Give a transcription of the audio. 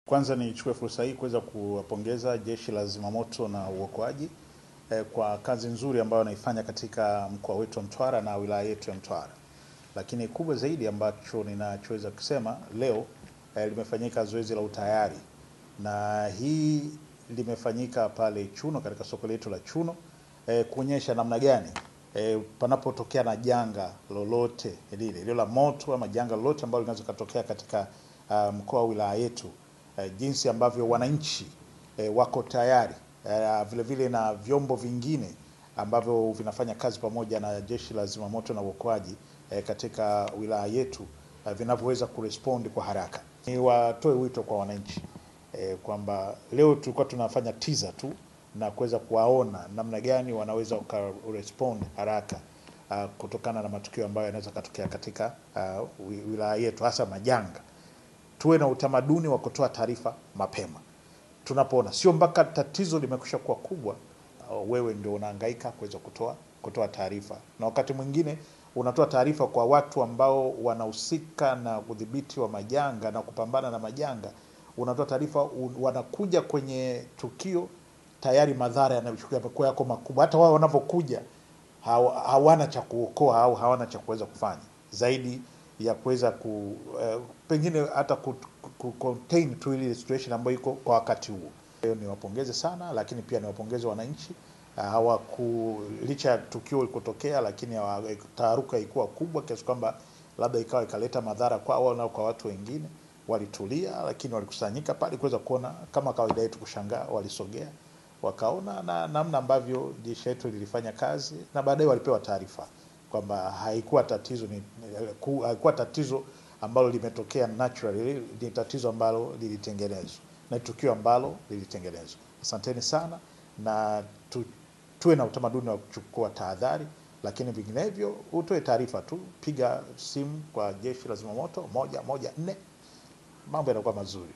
Kwanza nichukue fursa hii kuweza kuwapongeza Jeshi la Zimamoto na Uokoaji kwa kazi nzuri ambayo wanaifanya katika mkoa wetu wa Mtwara na wilaya yetu ya Mtwara. Lakini kubwa zaidi ambacho ninachoweza kusema leo limefanyika zoezi la utayari, na hii limefanyika pale Chuno, katika soko letu la Chuno, kuonyesha namna gani panapotokea na janga lolote lile la moto ama janga lolote ambalo linaweza kutokea katika mkoa wa wilaya yetu, jinsi ambavyo wananchi wako tayari, vile vile na vyombo vingine ambavyo vinafanya kazi pamoja na Jeshi la Zimamoto na Uokoaji katika wilaya yetu vinavyoweza kurespond kwa haraka. Ni watoe wito kwa wananchi kwamba leo tulikuwa tunafanya teaser tu na kuweza kuwaona namna gani wanaweza kurespond haraka kutokana na matukio ambayo yanaweza kutokea katika wilaya yetu, hasa majanga. Tuwe na utamaduni wa kutoa taarifa mapema tunapoona, sio mpaka tatizo limekwisha kuwa kubwa wewe ndio unahangaika kuweza kutoa taarifa. Na wakati mwingine unatoa taarifa kwa watu ambao wanahusika na udhibiti wa majanga na kupambana na majanga. Unatoa taarifa, wanakuja kwenye tukio tayari madhara yanayochukua yako makubwa. Hata wao wanapokuja hawana cha kuokoa au hawana cha kuweza kufanya zaidi ya kuweza pengine hata contain tu ile situation ambayo iko kwa wakati huo. Niwapongeze sana, lakini pia niwapongeze wananchi. Licha tukio likotokea, lakini taharuka ilikuwa kubwa kiasi kwamba labda ikawa ikaleta madhara kwao na kwa watu wengine. Walitulia, lakini walikusanyika pale kuweza kuona, kama kawaida yetu kushangaa, walisogea wakaona na namna ambavyo jeshi letu lilifanya kazi, na baadaye walipewa taarifa kwamba haikuwa tatizo ambalo limetokea naturally, ni tatizo ambalo lilitengenezwa na tukio ambalo lilitengenezwa. Asanteni sana, na tuwe na utamaduni wa kuchukua tahadhari, lakini vinginevyo utoe taarifa tu, piga simu kwa Jeshi la Zimamoto 114, mambo yanakuwa mazuri.